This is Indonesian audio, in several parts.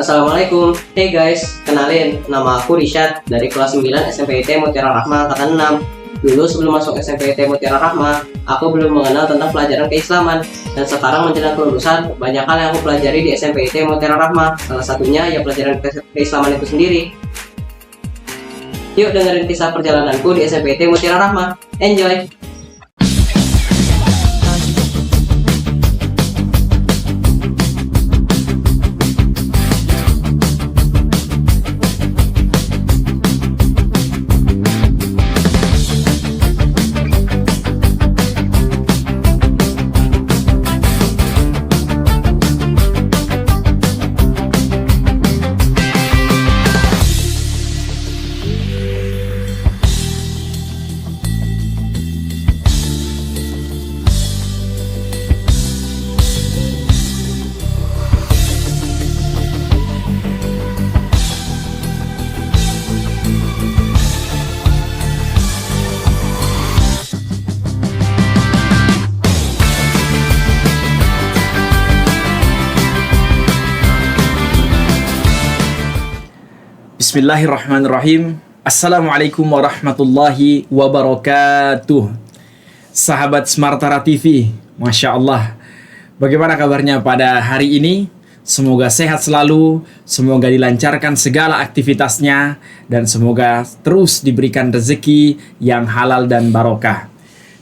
Assalamualaikum. Hey guys, kenalin, nama aku Rishad dari kelas 9 SMPIT Mutiara Rahma angkatan 6. Dulu sebelum masuk SMPIT Mutiara Rahma, aku belum mengenal tentang pelajaran keislaman. Dan sekarang menjelang kelulusan, banyak hal yang aku pelajari di SMPIT Mutiara Rahma. Salah satunya ya pelajaran keislaman itu sendiri. Yuk dengerin kisah perjalananku di SMPIT Mutiara Rahma. Enjoy! Bismillahirrahmanirrahim. Assalamualaikum warahmatullahi wabarakatuh. Sahabat Smartara TV, Masya Allah, bagaimana kabarnya pada hari ini? Semoga sehat selalu, semoga dilancarkan segala aktivitasnya, dan semoga terus diberikan rezeki yang halal dan barokah.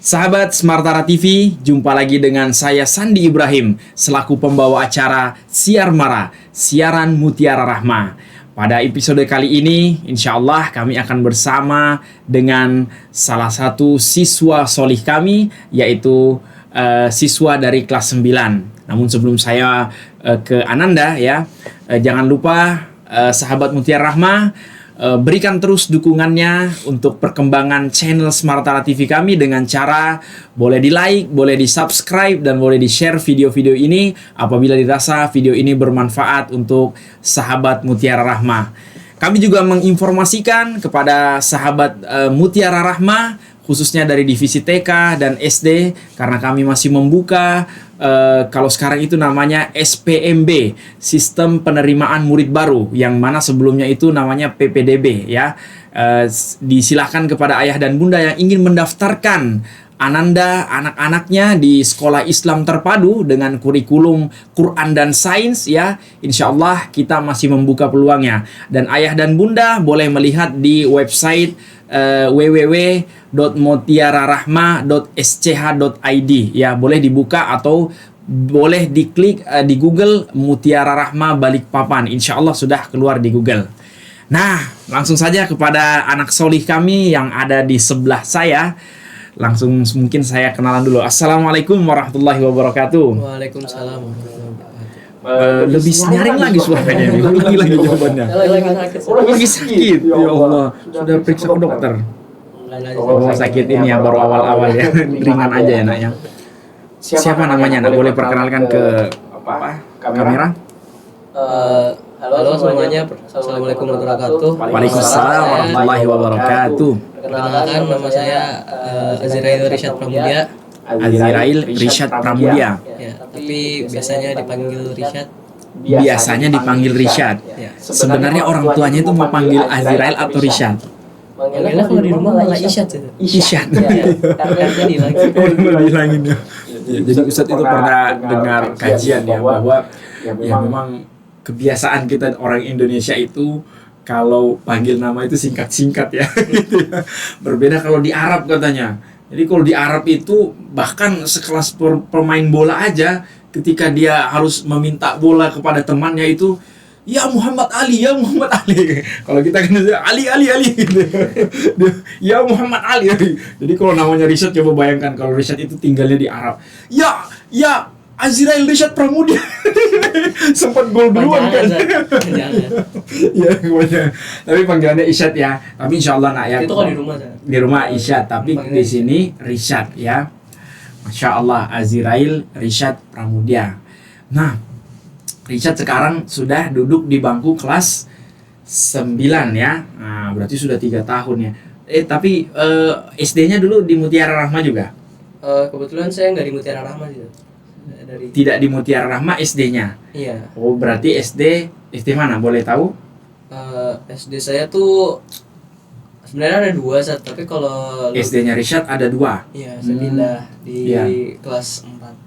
Sahabat Smartara TV, jumpa lagi dengan saya Sandi Ibrahim selaku pembawa acara Siar Mara, Siaran Mutiara Rahma. Pada episode kali ini, insya Allah kami akan bersama dengan salah satu siswa solih kami, yaitu siswa dari kelas 9. Namun sebelum saya ke Ananda ya, jangan lupa sahabat Mutiara Rahma, berikan terus dukungannya untuk perkembangan channel Smartara TV kami dengan cara boleh di like, boleh di subscribe, dan boleh di share video-video ini apabila dirasa video ini bermanfaat untuk sahabat Mutiara Rahma. Kami juga menginformasikan kepada sahabat Mutiara Rahma, khususnya dari divisi TK dan SD, karena kami masih membuka kalau sekarang itu namanya SPMB, Sistem Penerimaan Murid Baru, yang mana sebelumnya itu namanya PPDB ya. Disilahkan kepada ayah dan bunda yang ingin mendaftarkan Ananda anak-anaknya di sekolah Islam terpadu dengan kurikulum Quran dan Sains ya. Insya Allah kita masih membuka peluangnya, dan ayah dan bunda boleh melihat di website www.mutiararahma.sch.id ya, boleh dibuka atau boleh diklik di Google Mutiara Rahma Balikpapan, insya Allah sudah keluar di Google. Nah, langsung saja kepada anak solih kami yang ada di sebelah saya. Langsung mungkin saya kenalan dulu. Assalamualaikum warahmatullahi wabarakatuh. Waalaikumsalam. Lebih nyaring lagi suaranya nih. Lagi jawabannya. Lagi sakit. Ya Allah. Sudah periksa ke dokter. Oh, sakit ini ya baru awal-awal ya. Ringan aja ya nak ya. Siapa namanya nak? Boleh perkenalkan ke kamera? Halo semuanya. Assalamualaikum warahmatullahi wabarakatuh. Waalaikumsalam warahmatullahi wabarakatuh. Perkenalkan, nama saya Azirail Rishad Pramudia. Azirail Rishad Pramudia. Ya, tapi biasanya dipanggil Rishad. Biasanya dipanggil Rishad. Ya. Sebenarnya orang tuanya itu mau panggil Azirail atau Rishad? Manggilnya kalau di rumah malah Isyad itu. Isyad. Karena dilagi. Bilangin ya. Jadi Ustadz itu pernah dengar kajian ya bahwa ya memang kebiasaan kita orang Indonesia itu kalau panggil nama itu singkat-singkat ya, gitu ya. Berbeda kalau di Arab katanya. Jadi kalau di Arab itu bahkan sekelas pemain bola aja, ketika dia harus meminta bola kepada temannya itu, ya Muhammad Ali, ya Muhammad Ali. Kalau kita kan Ali gitu. Ya Muhammad Ali. Jadi kalau namanya Rishad, coba bayangkan kalau Rishad itu tinggalnya di Arab. Ya Azirail Rishad Pramudia. Sempat gol duluan kan. Ya, tapi panggilannya Isyad ya. Tapi insya Allah nak ya. Itu kalau di rumah saya. Di rumah Isyad, tapi di sini Rishad ya. Masya Allah, Azirail Rishad Pramudia. Nah, Rishad sekarang sudah duduk di bangku kelas 9 ya. Nah, berarti sudah 3 tahun ya. Tapi SD-nya dulu di Mutiara Rahma juga? Kebetulan saya nggak di Mutiara Rahma sih. dari Tidak di Mutiara Rahma SD-nya. iya. Oh, berarti SD mana? Boleh tahu? SD saya tuh sebenarnya ada dua Sat, tapi kalau SD-nya Rishad ada 2. iya saya pindah di Iya. kelas 4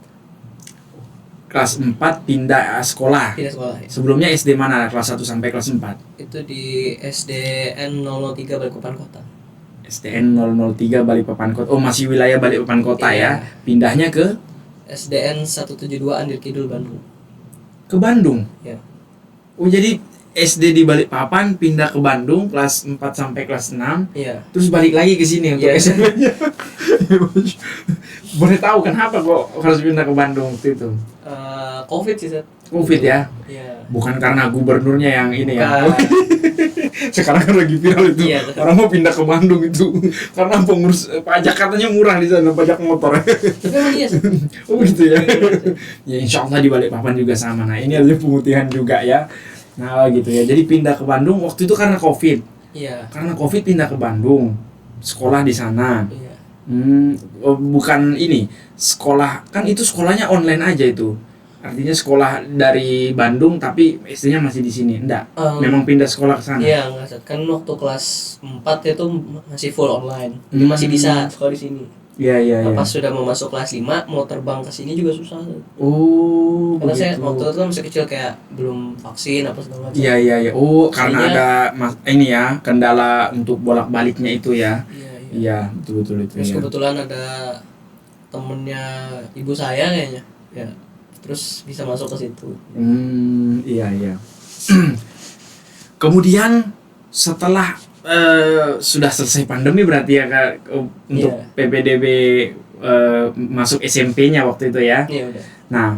Kelas 4 pindah sekolah. pindah sekolah ya. Sebelumnya SD mana? Kelas 1 sampai kelas 4. Itu di SDN 003 Balikpapan Kota. SDN 003 Balikpapan Kota. Oh, masih wilayah Balikpapan Kota Iya. ya. Pindahnya ke SDN 172 Andir Kidul Bandung. Bandung. Ya. Oh, jadi SD di Balikpapan pindah ke Bandung kelas 4 sampai kelas 6. Iya. Terus balik lagi ke sini untuk Iya. SMP-nya. Boleh tahu kenapa kok harus pindah ke Bandung waktu itu? Covid sih Sat. Covid ya? Iya. Bukan karena gubernurnya yang ini ya. Bukan. Sekarang kan lagi viral itu. Iya. Orang mau pindah ke Bandung itu karena pengurus pajak katanya murah di sana, pajak motor. Tapi emang iya Sat. Oh gitu ya. Ya insya Allah di Balikpapan juga sama. Nah ini ada pemutihan juga ya. Nah gitu ya. Jadi pindah ke Bandung waktu itu karena Covid. Iya. Karena Covid pindah ke Bandung. Sekolah di sana. Iya. Bukan ini. Sekolah kan itu sekolahnya online aja itu. Artinya sekolah dari Bandung tapi SD-nya masih di sini. Enggak. Memang pindah sekolah ke sana. Iya, enggak Sat. Kan waktu kelas 4 itu masih full online. Jadi masih bisa sekolah di sini. Iya iya iya. Pas sudah mau masuk kelas 5 mau terbang ke sini juga susah. Oh, Karena saya begitu. waktu itu kan masih kecil kayak belum vaksin apa segala macam. Iya iya iya. Oh, karena Jadinya- ada ini ya, kendala untuk bolak-baliknya itu ya. Iya, iya. Iya, betul itu Terus ya. kebetulan ada temennya ibu saya kayaknya. Ya. Terus bisa masuk ke situ. Iya iya. Kemudian setelah sudah selesai pandemi berarti ya Kak, untuk Iya. PPDB masuk SMP-nya waktu itu ya. Iya udah. Nah,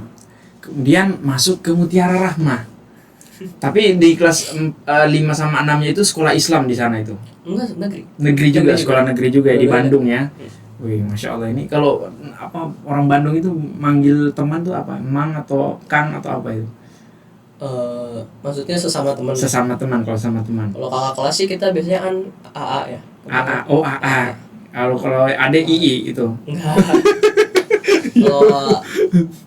kemudian masuk ke Mutiara Rahmah. Tapi di kelas 5 sama 6-nya itu sekolah Islam di sana itu. Enggak, negeri. Negeri juga, Negeri sekolah negeri juga ya, di Dua-duanya. Bandung ya. Wih, Masya Allah ini kalau apa orang Bandung itu manggil teman tuh apa? Mang atau Kang atau apa itu? Maksudnya sesama teman. Sesama teman kalau sama teman. Kalau kakak kelas sih kita biasanya kan AA ya. AA, oh AA. Kalau adek II itu. Enggak. Kalau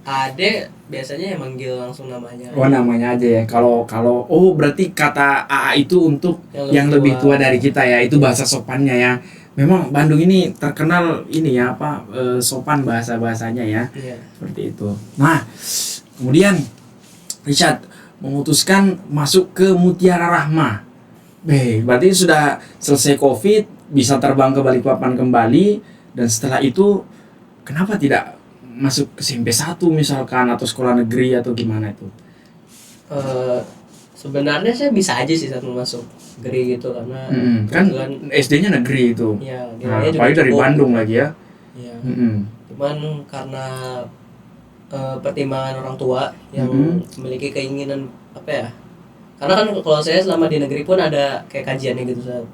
Ade biasanya yang manggil langsung namanya. Oh namanya aja ya. Kalau oh berarti kata AA itu untuk yang Yang lebih lebih tua dari kita ya. Itu bahasa sopannya ya. Memang Bandung ini terkenal ini ya apa sopan bahasanya ya. Iya. Seperti itu. Nah, kemudian Richard memutuskan masuk ke Mutiara Rahmah. Berarti sudah selesai Covid, bisa terbang ke Balikpapan kembali, dan setelah itu kenapa tidak masuk ke SMP 1 misalkan atau sekolah negeri atau gimana itu? Sebenarnya saya bisa aja sih saat mau masuk negeri gitu karena Kan kebetulan SD-nya negeri itu. ya Nah, nilainya juga apalagi dari cukup. Bandung lagi ya. Iya. Mm-mm. Cuman karena pertimbangan orang tua yang memiliki keinginan apa ya? Karena kan kalau saya selama di negeri pun ada kayak kajiannya gitu Sat.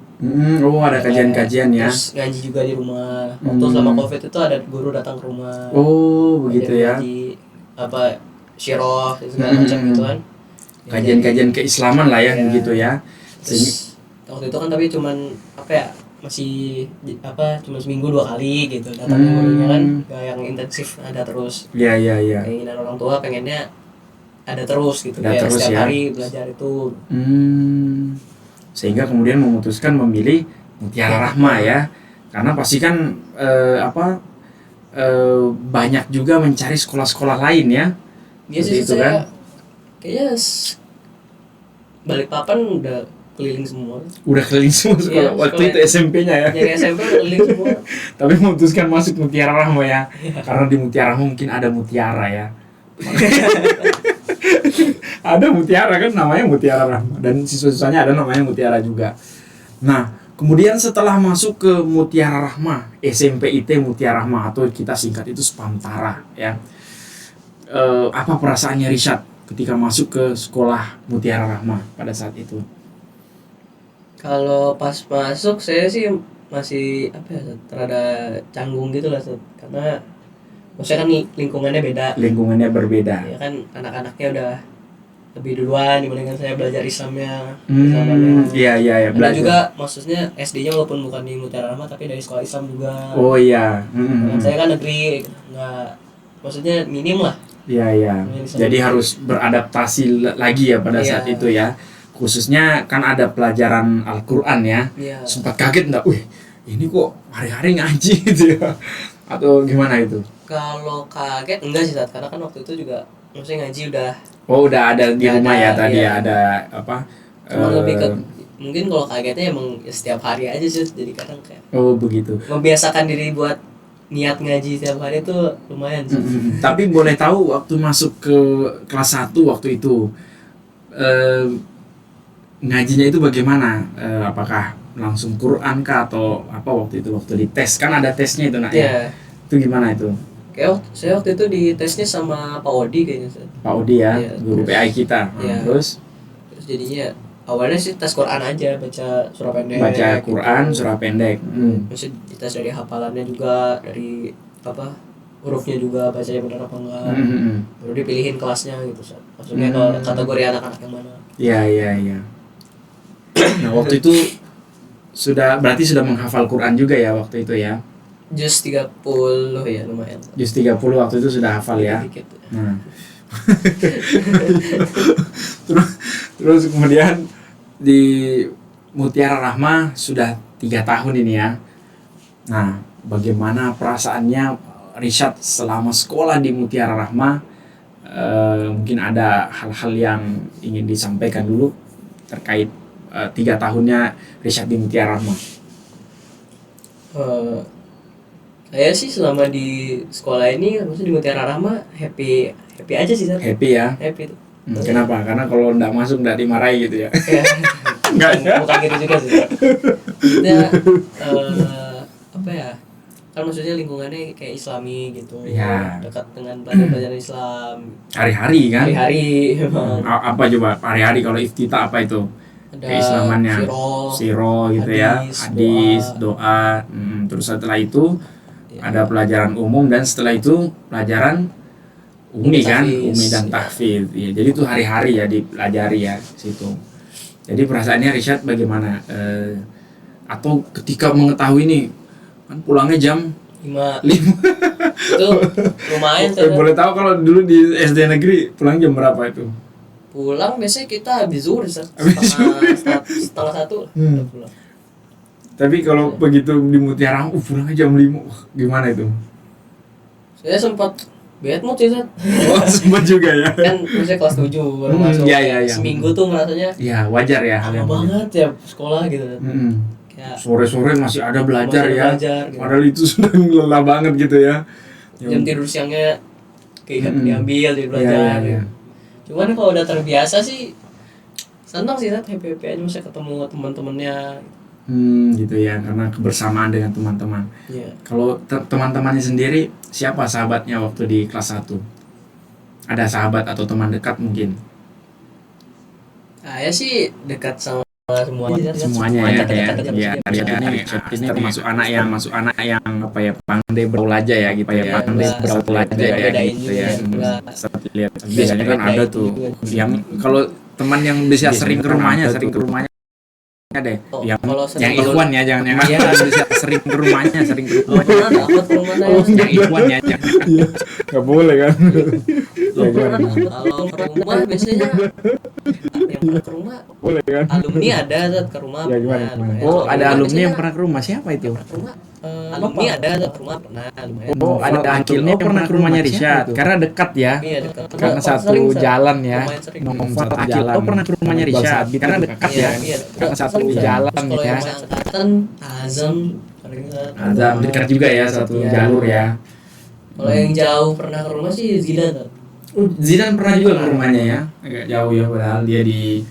Oh ada kajian-kajian ya. Terus ngaji juga di rumah. Waktu selama Covid itu ada guru datang ke rumah. Oh begitu ya. Ngaji, apa syiroh segala macam gitu kan. Kajian-kajian keislaman lah ya, Iya. begitu ya. Terus waktu itu kan tapi cuman apa ya masih cuma seminggu 2 kali gitu datang gurunya kan gak yang intensif ada terus. Iya iya iya. Keinginan orang tua pengennya ada terus gitu Ada kayak terus setiap ya. hari belajar itu. Sehingga kemudian memutuskan memilih Mutiara Rahmah ya, karena pasti kan banyak juga mencari sekolah-sekolah lain ya. Dia Seperti sih itu saya kan? kayaknya Balikpapan udah keliling semua. Udah keliling semua sekolah. Iya, Waktu sekolah. itu SMP-nya ya. Dari SMP udah keliling semua. Tapi memutuskan masuk Mutiara Rahmah ya, karena di Mutiara Rahmah mungkin ada mutiara ya. Ada mutiara kan namanya Mutiara Rahmah, dan siswa-siswanya ada namanya Mutiara juga. Nah, kemudian setelah masuk ke Mutiara Rahmah, SMP IT Mutiara Rahmah atau kita singkat itu Spamtara ya. Apa perasaannya Richard ketika masuk ke sekolah Mutiara Rahmah pada saat itu? Kalau pas masuk saya sih masih terada canggung gitu lah Sat. Karena maksudnya kan lingkungannya beda. Lingkungannya berbeda. Ya kan anak-anaknya udah lebih duluan dibandingkan saya belajar Islamnya. Islamannya. Iya iya iya. Dan juga maksudnya SD-nya walaupun bukan di Mutiara Rahmah tapi dari sekolah Islam juga. Oh iya. Dan saya kan negeri nggak maksudnya minim lah. Iya. Jadi harus beradaptasi lagi ya pada saat itu ya. Khususnya kan ada pelajaran Al-Qur'an ya. Iya. Sempat kaget enggak? Wih, ini kok hari-hari ngaji gitu ya. Atau gimana itu? Kalau kaget enggak sih Sat, karena kan waktu itu juga maksudnya ngaji udah Udah ada di rumah ya tadi ya, ada apa? cuma lebih ke mungkin kalau kagetnya emang ya setiap hari aja sih, jadi kadang kayak Oh, begitu. membiasakan diri buat niat ngaji setiap hari itu lumayan sih. Tapi boleh tahu waktu masuk ke kelas 1 waktu itu ngajinya itu bagaimana? Apakah langsung Quran kah atau apa waktu itu waktu dites? Kan ada tesnya itu nak ya. Itu gimana itu? Kayak saya waktu itu ditesnya sama Pak Odi kayaknya. Pak Odi ya, Iya, guru PI kita. Iya. Terus Jadinya awalnya sih tes Quran aja, baca surah pendek. baca Quran, surah pendek. Maksudnya dites dari hafalannya juga, dari apa hurufnya juga bacanya benar apa enggak. Baru dipilihin kelasnya gitu. Maksudnya kalau kategori anak-anak yang mana. Iya. Nah, waktu itu berarti sudah menghafal Quran juga ya waktu itu ya. Juz 30 ya lumayan. Juz 30 waktu itu sudah hafal ya. Dikit. Nah. terus kemudian di Mutiara Rahma sudah 3 tahun ini ya. Nah, bagaimana perasaannya Rishad selama sekolah di Mutiara Rahma? Mungkin ada hal-hal yang ingin disampaikan dulu terkait 3 tahunnya Rishad di Mutiara Rahma. Saya sih selama di sekolah ini, maksudnya di Mutiara Rahma happy aja sih Sat. Happy ya? Happy tuh. Kenapa? Karena kalau nggak masuk nggak dimarahi gitu ya? Bukan gitu juga sih. Maksudnya apa ya? Kan maksudnya lingkungannya kayak Islami gitu. Ya. Dekat dengan pelajaran Islam. Hari-hari kan? Hari-hari memang. Apa coba hari-hari kalau iftitah apa itu? Ada Keislamannya siro gitu hadis, doa. Terus setelah itu ada pelajaran umum dan setelah itu pelajaran umi kan, umi dan tahfidz. Ya, jadi itu hari-hari ya dipelajari ya situ. Jadi perasaannya Rishad bagaimana? Atau ketika mengetahui nih kan pulangnya jam 5. Itu lumayan tuh. Boleh tahu kalau dulu di SD negeri pulang jam berapa itu? Pulang biasanya kita habis zuhur setengah 1 udah pulang. Tapi kalau begitu di Mutiara pulangnya jam 5, gimana itu? Saya sempat bad mood sih Sat. Oh, sempat juga ya. Kan maksudnya kelas 7 baru masuk. Iya. Seminggu tuh merasanya ya wajar ya hal yang banget ya sekolah gitu. Kayak sore-sore masih ada belajar ya. Gitu. Padahal itu sudah lelah banget gitu ya. Jam tidur siangnya diambil di belajar. Iya. Cuman kalau udah terbiasa sih senang sih Sat, happy aja bisa ketemu teman-temannya. Gitu ya, karena kebersamaan dengan teman-teman. Iya. Kalau teman-temannya sendiri, siapa sahabatnya waktu di kelas 1? Ada sahabat atau teman dekat mungkin? Saya sih dekat sama semuanya ya, ini termasuk anak yang apa ya, pandai beraulaja ya gitu ya, pandai beraulaja ya gitu ya. Lihat biasanya kan ada tuh yang kalau teman yang bisa sering ke rumahnya deh, yang ikhwan ya, jangan yang bisa sering ke rumahnya, yang ikhwan ya, nggak boleh kan? Kalau ke rumah biasanya yang pernah ke rumah boleh kan? Alumni ada ke rumah. Ya, gimana? Oh, ada alumni yang pernah ke rumah, siapa itu? Alumni ada ke rumah pernah. Oh, ada alumni yang pernah ke rumahnya Rishad, karena dekat ya. Iya, dekat. Karena satu jalan ya. Satu jalan. Oh, pernah ke rumahnya Rishad, karena dekat ya. Karena satu jalan ya. Angkatan Azam dekat juga ya, satu jalur ya. Kalau yang jauh pernah ke rumah sih Zidan. Zidan pernah juga ke rumahnya ya, agak jauh ya, padahal dia di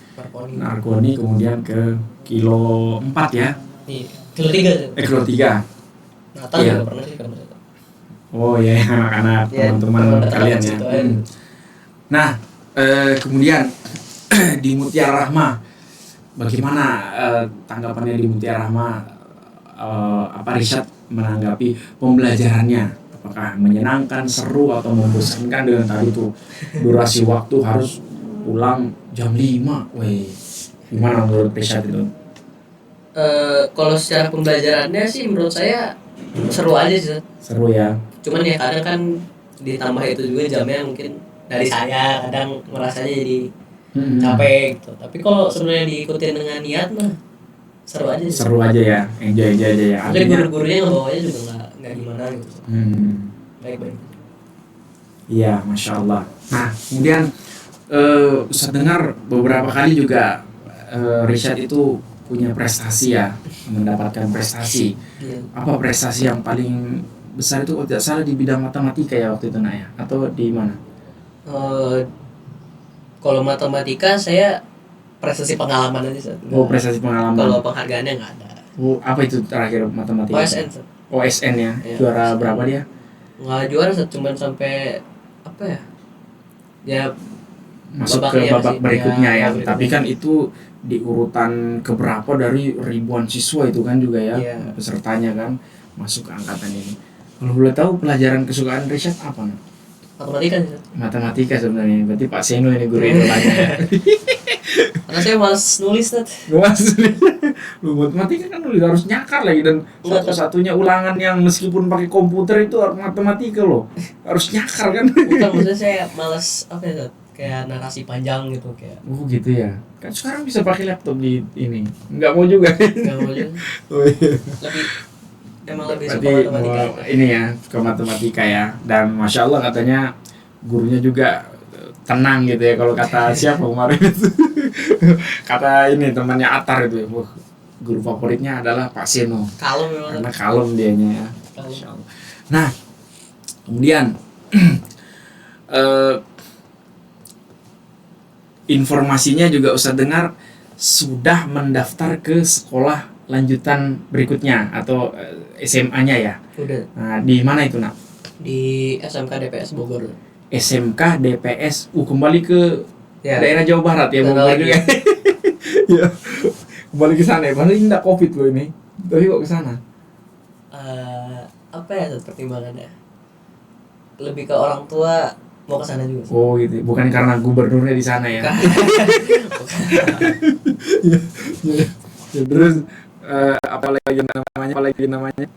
Narkoni, kemudian ke kilo 4 ya. Kilo 3. Kilo 3. Natal juga pernah sih. Oh ya, anak-anak teman-teman kalian ya. Nah, kemudian di Mutiara Rahma, bagaimana tanggapannya di Mutiara Rahma? Apa Rishad menanggapi pembelajarannya? Apakah menyenangkan, seru, atau membosankan dengan tadi itu durasi waktu harus pulang jam 5? Wih, gimana menurut Rishad itu? Kalau secara pembelajarannya sih menurut saya seru aja sih. Seru ya. Cuman ya kadang kan ditambah itu juga jamnya mungkin dari saya kadang merasanya jadi capek gitu. Tapi kalau sebenarnya diikutin dengan niat mah seru aja sih. Seru aja ya, enjoy aja ya. Jadi guru-gurunya ngebawanya juga nggak gimana gitu. Baik-baik. Iya, masya Allah. Nah, kemudian Ustaz dengar beberapa kali juga Rishad itu punya prestasi ya, mendapatkan prestasi. Iya. Apa prestasi yang paling besar itu? Kalau tidak salah di bidang matematika ya waktu itu nak ya, atau di mana? Kalau matematika saya prestasi pengalaman aja Sat. Oh, prestasi pengalaman. Kalau penghargaannya nggak ada. Oh, apa itu terakhir matematika? OSN Sat. OSN ya. Iya, Juara OSN. berapa dia? Nggak juara Sat, cuman sampai apa ya? Ya Masuk babak ke iya babak sih. berikutnya Ya, ya. babak Tapi kan itu di urutan keberapa dari ribuan siswa itu kan juga ya, Iya. pesertanya kan masuk ke angkatan ini. Kalau boleh tahu pelajaran kesukaan Rishad apa nak? matematika sih Sat. Matematika sebenarnya. Berarti Pak Seno ini guru idolanya ya. Karena saya malas nulis Sat. Mas, lu matematika kan lu harus nyakar lagi dan satu-satunya ulangan yang meskipun pakai komputer itu matematika loh. Harus nyakar kan. Bukan, maksudnya saya malas apa ya Sat? Kayak narasi panjang gitu kayak Oh gitu ya. Kan sekarang bisa pakai laptop di ini. Nggak mau juga. nggak mau juga. Oh iya. Lebih emang lebih suka Berarti matematika. ini ya ke matematika ya. Dan masya Allah katanya gurunya juga tenang gitu ya. Kalau kata siapa kemarin itu. Kata ini temannya Atar itu ya. Wah, guru favoritnya adalah Pak Seno. Kalau memang Karena kalem dianya ya. Kalem. Masya Allah. Nah, kemudian informasinya juga Ustaz dengar sudah mendaftar ke sekolah lanjutan berikutnya atau SMA-nya ya. udah Nah, di mana itu nak? di SMK DPS Bogor. SMK DPS. Kembali ke Ya. daerah Jawa Barat ya, Kembali Bogor lagi. juga. Ya. Kembali ke sana ya. Padahal ini enggak Covid loh ini. Tapi kok ke sana? Apa ya Sat, pertimbangannya? Lebih ke orang tua mau ke sana juga sih. Oh gitu. Bukan karena gubernurnya di sana ya. Ya, terus apalagi namanya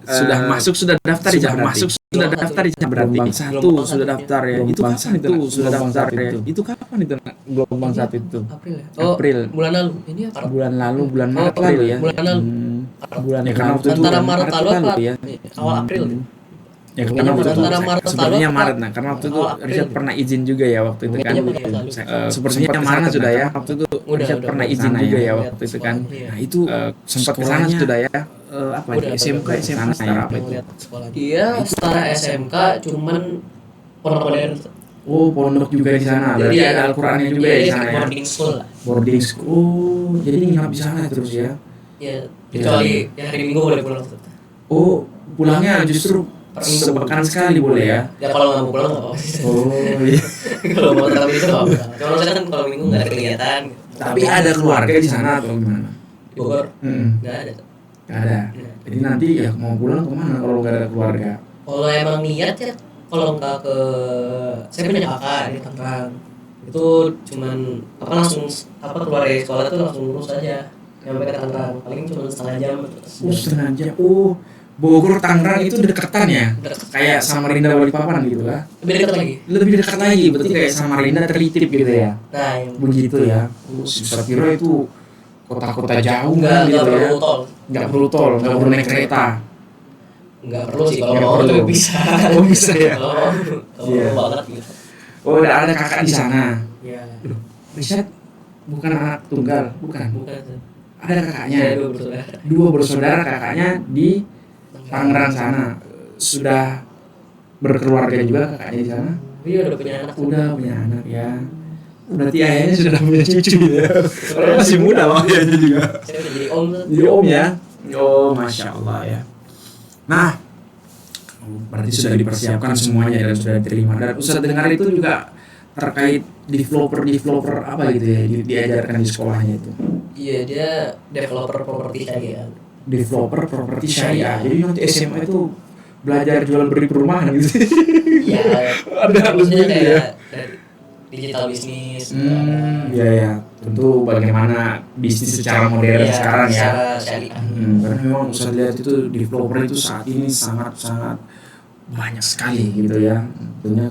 sudah masuk sudah daftar sudah ya masuk, sudah daftar ya berarti Gelombang satu sudah daftar ya itu Gelombang kapan itu satu, sudah gelombang daftar satu ya itu. itu kapan itu nak? Gelombang saat itu. April ya? Oh, April. bulan lalu. Ini apa? bulan lalu bulan Oh, Maret April lalu ya bulan lalu. Bulan ya karena waktu itu Antara kan Maret lalu apa? ya Awal April. ya Pokoknya karena waktu itu antara Maret lalu sebenarnya apa? Maret nah karena waktu itu Awal April. Richard pernah izin juga ya waktu itu kan Pokoknya Maret lalu. sepertinya Maret sudah ya waktu itu Richard udah pernah ke izin sana juga ya, ya lihat waktu itu kan sekolahnya. nah itu sempat ke sana sudah ya apa Udah, ya SMK udah. SMA Sana setara ya. apa itu Lihat sekolahnya. Iya, setara SMK cuman pondok modern. oh pondok juga di sana berarti ada Al-Qur'annya juga ya di sana ya boarding school lah. boarding school oh jadi nginap di sana terus ya Ya, kecuali ya hari Minggu boleh pulang. oh pulangnya justru sepekan sekali boleh ya Ya kalau nggak mau pulang nggak apa-apa. oh iya Kalau mau tetap di sana nggak apa-apa. Kalau saya kan kalau Minggu nggak ada kegiatan. tapi ada keluarga di sana atau gimana Di Bogor nggak ada. Nggak ada jadi nanti ya mau pulang kemana kalau nggak ada keluarga Kalau emang niat ya, kalau nggak ke, saya punya kakak di Tangerang. Itu cuman apa langsung apa keluar dari sekolah tuh langsung lurus aja. Nyampe ke Tangerang paling cuma setengah jam. setengah jam oh Bogor Tangerang itu deketan ya Dekat. kayak Samarinda Balikpapan gitu lah Lebih dekat lagi. lebih dekat lagi berarti kayak Samarinda terlitip gitu ya Nah, yang begitu ya saya kira itu kota-kota jauh nggak kan gitu ya perlu tol. nggak perlu tol nggak perlu naik kereta Nggak perlu sih kalau Nggak mau perlu. juga bisa. Oh, bisa ya? Kalau Iya. mau banget gitu. oh ada kakak di sana Ya. Richard bukan anak tunggal bukan Bukan. ada kakaknya Ya, dua bersaudara. dua bersaudara kakaknya di Tangerang sana sudah berkeluarga juga kakaknya di sana Iya udah punya anak. udah punya anak ya berarti ayahnya sudah punya cucu ya orang masih muda loh ayahnya juga Saya udah jadi om. Tuh. jadi om ya oh masya Allah ya nah berarti sudah dipersiapkan semuanya dan sudah diterima dan Ustaz dengar itu juga terkait developer apa gitu ya diajarkan di sekolahnya itu Iya dia developer properti syariah. developer properti syariah jadi nanti SMA itu belajar jual beli perumahan gitu Iya. Ada maksudnya lebih kayak ya. dari digital bisnis. ya ya tentu bagaimana bisnis secara modern Iya, sekarang ya secara syariah. karena memang Ustaz lihat itu developer itu saat ini sangat banyak sekali gitu ya. Tentunya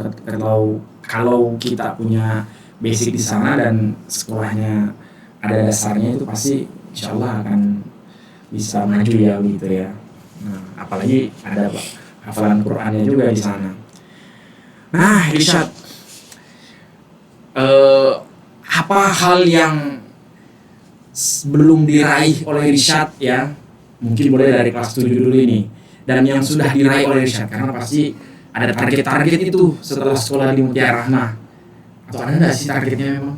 kalau kita punya basic di sana dan sekolahnya ada dasarnya, itu pasti insya Allah akan bisa maju ya gitu ya. Nah, apalagi ada hafalan Qur'annya juga di sana. Nah, Irsyad, apa hal yang belum diraih oleh Irsyad ya? Mungkin mulai dari kelas 7 dulu ini. Dan yang sudah diraih oleh Irsyad, karena pasti ada target-target itu setelah sekolah di Mutiara Rahmah. Atau ada nggak sih targetnya memang?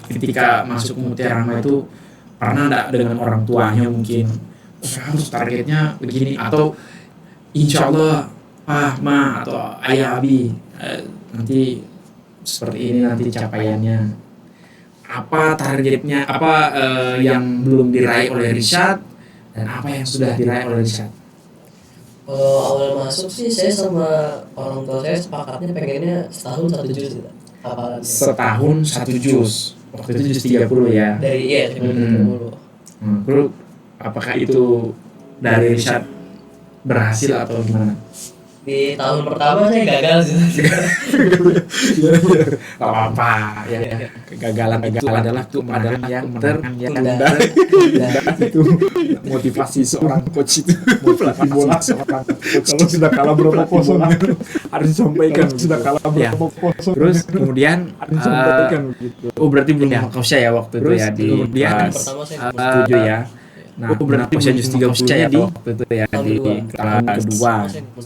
Ketika masuk Mutiara Rahmah itu pernah nggak dengan orang tuanya mungkin, saya harus targetnya begini, atau insya Allah Pak, Ma, atau Ayah Abi nanti seperti ini nanti capaiannya. Apa targetnya, apa yang belum diraih oleh Irsyad, dan apa yang sudah diraih oleh Irsyad? Kalau awal masuk sih saya sama orang tua saya sepakatnya pengennya setahun 1 juz gitu. Hafalannya. Setahun 1 juz. Waktu itu juz 30 ya. Dari iya, cuma 30. Lalu apakah itu dari Irsyad berhasil atau gimana? Di tahun pertama saya gagal sih. Gak apa-apa ya. Kegagalan adalah kemenangan yang tertunda. Itu motivasi seorang coach itu. Motivasi bola seorang coach. Kalau sudah kalah berapa kosong harus disampaikan. Sudah kalah berapa kosong. Terus kemudian harus disampaikan begitu. Oh, berarti belum Makosya ya waktu itu ya di kelas 7 ya. Nah, berarti Makosya juz 30 ya di waktu itu ya di tahun kedua.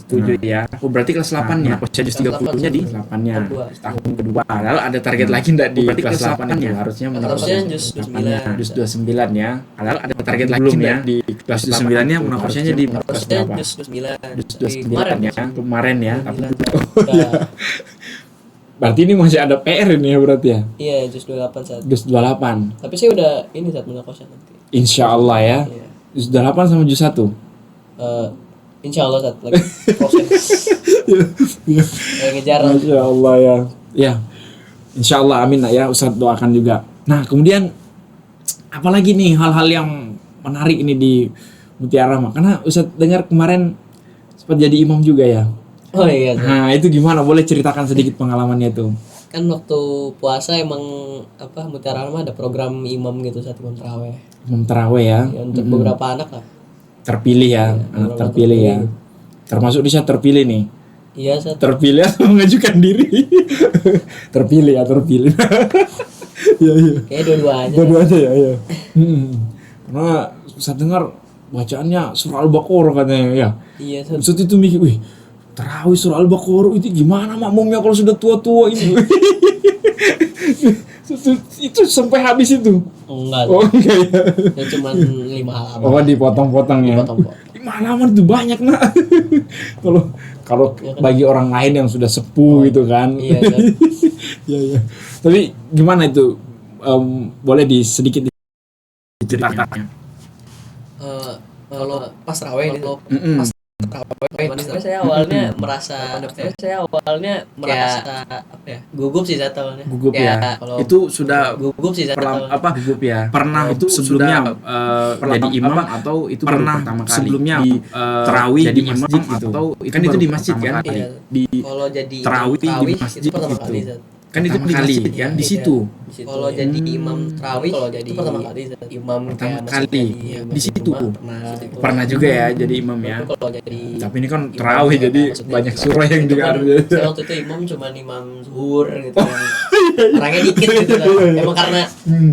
7 ya. Oh, berarti kelas 8 ya. Makosya juz 30-nya di 8-nya. Tahun kedua. Lalu ada target lagi enggak di kelas 8 ya? Harusnya juz 29. Juz 29 ya. Lalu ada target lagi enggak di kelas 29-nya? Munakosyanya di kelas berapa? Juz 29. Juz 29 ya. Kemarin ya. Berarti ini masih ada PR ini ya berarti ya? Iya, juz 28 saat. Juz 28. Tapi saya udah ini saat menakosya nanti. Insya Allah ya. Iya. Juz 8 sama juz 1. Insya Allah saat lagi proses. Ngejar. Masya Allah ya. Ya. Insya Allah amin ya. Ustadz doakan juga. Nah kemudian apalagi nih hal-hal yang menarik ini di Mutiara Rahmah? Karena Ustadz dengar kemarin sempat jadi imam juga ya. Oh iya. Nah itu gimana? Boleh ceritakan sedikit pengalamannya tuh? Kan waktu puasa emang Mutiara Rahmah ada program imam gitu saat imam taraweh. Imam taraweh ya. Ya untuk beberapa anak lah. Terpilih ya, anak terpilih ya. Termasuk Irsyad terpilih nih. Iya, saat Terpilih atau mengajukan diri? Terpilih ya, terpilih. Iya iya. kayak dua-duanya. Dua-duanya ya, ya. Karena saya dengar bacaannya surah Al-Baqarah katanya ya. Iya, saat Ustaz itu mikir, wih, tarawih surah Al-Baqarah itu gimana makmumnya kalau sudah tua-tua ini? Itu sampai habis itu. enggak. Oh enggak ya. Ya cuman 5 halaman. Oh dipotong-potong ya. Dipotong-potong. 5 halaman itu banyak nak. Kalau Ya kan? bagi orang lain yang sudah sepuh gitu kan. Iya, kan? Iya iya. Tapi gimana itu? Boleh sedikit diceritakan. Kalau pas taraweh gitu. Mm-mm. Pas taraweh saya awalnya merasa apa ya? Gugup sih saya awalnya. Gugup ya. Kalau Itu sudah gugup sih saya awalnya. gugup ya. Pernah itu sebelumnya jadi imam atau itu pernah pertama kali sebelumnya di tarawih jadi imam gitu. Atau kan itu di masjid kan? Iya. Di Kalau jadi tarawih di masjid itu pertama gitu. kali. Zat. Kan itu di masjid kan di situ. Kalau jadi imam tarawih itu pertama kali. Zat. Imam Pertama kayak kali masjid di situ. Pernah. Pernah juga ya jadi imam ya. Kalau jadi Tapi ini kan tarawih jadi maksudnya banyak itu. surah yang Itu kan, dengar. saya waktu itu imam cuma imam zuhur gitu yang orangnya dikit gitu kan. Emang karena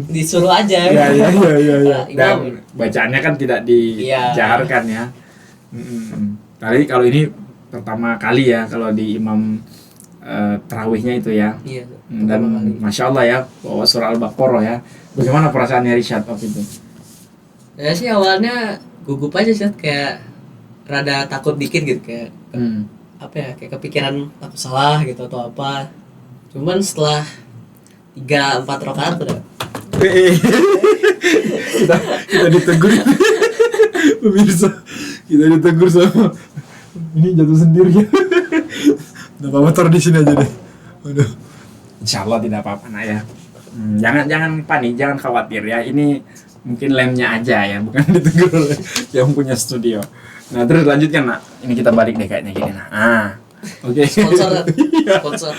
disuruh aja. Iya iya iya iya. Nah, Dan imam bacaannya kan tidak dijaharkan ya. Tapi kalau ini pertama kali ya kalau di imam tarawihnya itu ya. iya. Dan Pertama kali. masya Allah ya bawa surah Al-Baqarah ya. Bagaimana perasaannya Irsyad waktu itu? Ya sih awalnya gugup aja sih kayak rada takut dikit gitu kayak apa ya kayak kepikiran takut salah gitu atau apa. Cuman setelah 3-4 rakaat udah kita ditegur pemirsa, kita ditegur sama ini jatuh sendiri. Udah apa-apa taruh di sini aja deh. Aduh. Insya Allah tidak apa-apa nak ya. Jangan panik, jangan khawatir ya. Ini Mungkin lemnya aja ya, bukan ditegur oleh yang punya studio. Nah terus lanjutkan nak. Ini kita balik deh kayaknya gini nah. Oke. Sponsor kan? Iya. Sponsor.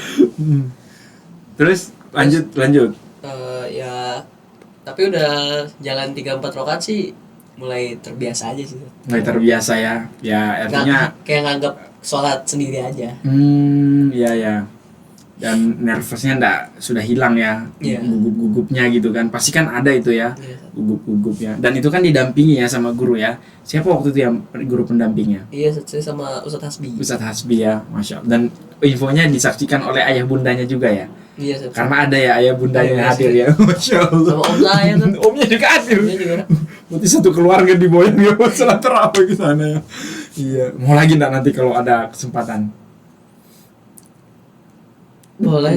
Terus lanjut. Ya tapi udah jalan 3-4 rakaat sih mulai terbiasa aja sih. Mulai terbiasa ya. Ya artinya Kayak nganggap sholat sendiri aja. Iya. Dan nervousnya sudah hilang ya. Iya. Gugup-gugupnya gitu kan. Pasti kan ada itu ya. Iya. Gugup-gugupnya. Dan itu kan didampingi ya sama guru ya. Siapa waktu itu yang guru pendampingnya? Iya, saya sama Ustadz Hasbi. Ustadz Hasbi ya, Masya Allah. Dan infonya disaksikan oleh ayah bundanya juga ya. Iya, Ustadz. Karena ada ya ayah bundanya Iya, hadir ya. Masya Allah. Sama om saya kan. Omnya juga hadir. Dia juga. Berarti satu keluarga diboyong ya buat salat tarawih ke sana ya. Iya. Mau lagi enggak nanti kalau ada kesempatan? Boleh.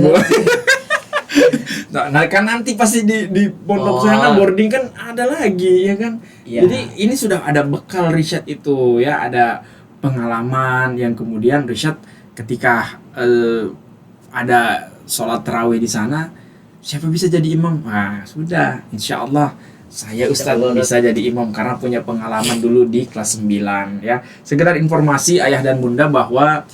Nah, kan nanti pasti di pondok sana boarding kan ada lagi ya kan. Iya. Jadi ini sudah ada bekal Rishad itu ya, ada pengalaman yang kemudian Rishad ketika ada sholat tarawih di sana, siapa bisa jadi imam? Nah, sudah, insya Allah saya Ustadz bisa jadi imam karena punya pengalaman dulu di kelas 9 ya. Sekedar informasi ayah dan bunda bahwa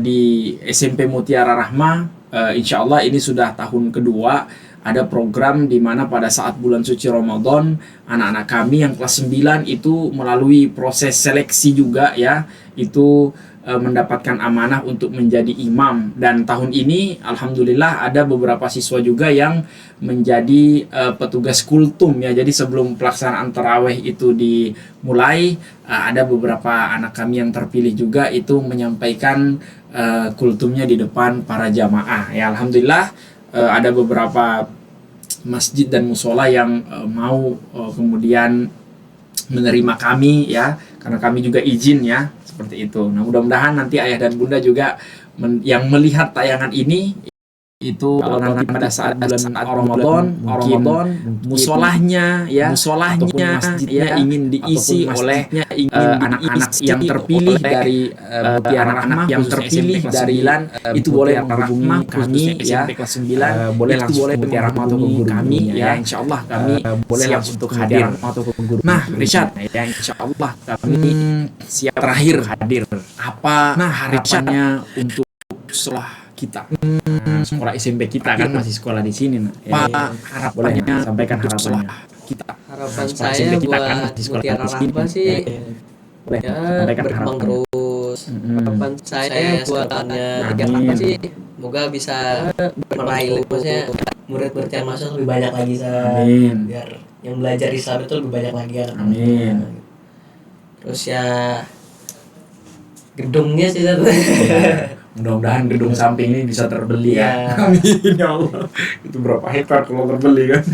di SMP Mutiara Rahmah insya Allah ini sudah tahun kedua ada program di mana pada saat bulan suci Ramadan anak-anak kami yang kelas 9 itu melalui proses seleksi juga ya, itu mendapatkan amanah untuk menjadi imam. Dan tahun ini alhamdulillah ada beberapa siswa juga yang menjadi petugas kultum ya. Jadi sebelum pelaksanaan tarawih itu dimulai ada beberapa anak kami yang terpilih juga itu menyampaikan kultumnya di depan para jamaah ya. Alhamdulillah ada beberapa masjid dan musola yang mau kemudian menerima kami ya, karena kami juga izin ya, seperti itu. Nah mudah-mudahan nanti ayah dan bunda juga yang melihat tayangan ini itu kalau nanti pada saat bulan Ramadan musolahnya ya, masjidnya ingin diisi oleh anak-anak yang terpilih dari anak-anak yang terpilih dari itu boleh menghubungi kami ya, kelas 9 boleh langsung menghubungi kami ya, insyaallah kami boleh langsung untuk hadir. Nah Rishad ya, insyaallah kami siap terakhir hadir. Apa harapannya untuk sekolah kita, sekolah SMP kita kan masih sekolah di sini nah. Apa harapannya, sampaikan harapannya kita. Harapan Sekolah saya SMP kita buat kan masih sekolah Mutiara di sini. Rahmah sih Boleh ya sampaikan berkembang harapannya. terus. Harapan saya buat Mutiara Rahmah sih semoga bisa meraih maksudnya murid-murid yang masuk lebih banyak lagi Amin. biar yang belajar Islam itu lebih banyak lagi kan. Amin. Terus ya gedungnya sih satu. Mudah-mudahan gedung samping ini bisa terbeli ya. Iya. Amin ya Allah. Itu berapa hektar kalau terbeli kan?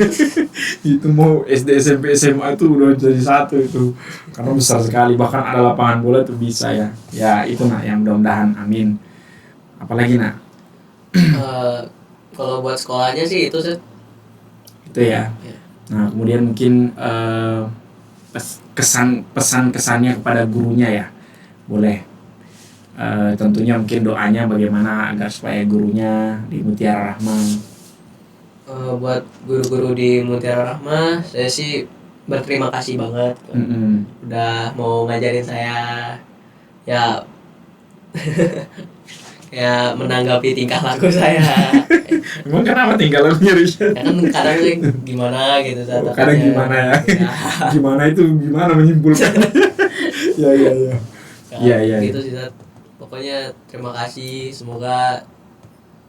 Itu mau SD, SMP, SMA itu udah jadi satu itu. Karena besar sekali, bahkan ada lapangan bola itu bisa ya. Ya itu nak yang mudah-mudahan, amin. Apalagi nak? Kalau buat sekolahnya sih itu sih. Itu ya. Nah kemudian mungkin pesan-kesannya kepada gurunya ya, boleh. Tentunya mungkin doanya bagaimana agar supaya gurunya di Mutiara Rahmah. Buat guru-guru di Mutiara Rahmah saya sih berterima kasih banget udah mau ngajarin saya ya. Kayak menanggapi tingkah laku saya. Emang kenapa tinggal lagunya Risha? Ya kan kadang sih gimana gitu Kadang gimana ya? Gimana itu gimana menyimpulkan? Ya. Gitu sih Zat. Pokoknya terima kasih, semoga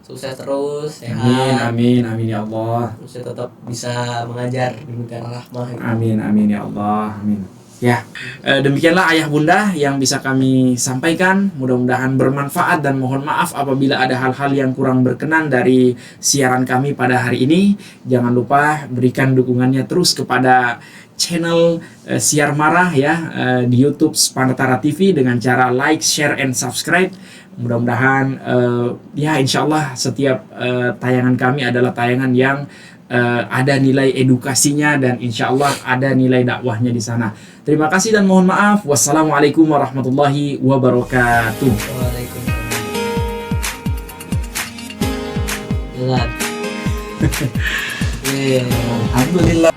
sukses terus, sehat. Amin ya Allah. Terus tetap bisa mengajar di Mutiara Rahmah. Gitu. Amin ya Allah. Amin. Ya, demikianlah ayah bunda yang bisa kami sampaikan. Mudah-mudahan bermanfaat dan mohon maaf apabila ada hal-hal yang kurang berkenan dari siaran kami pada hari ini. Jangan lupa berikan dukungannya terus kepada channel Siar Marah ya di YouTube Spartara TV dengan cara like, share, and subscribe. Mudah-mudahan ya insyaallah setiap tayangan kami adalah tayangan yang ada nilai edukasinya dan insyaallah ada nilai dakwahnya di sana. Terima kasih dan mohon maaf. Wassalamualaikum warahmatullahi wabarakatuh. Waalaikumsalam. Alhamdulillah.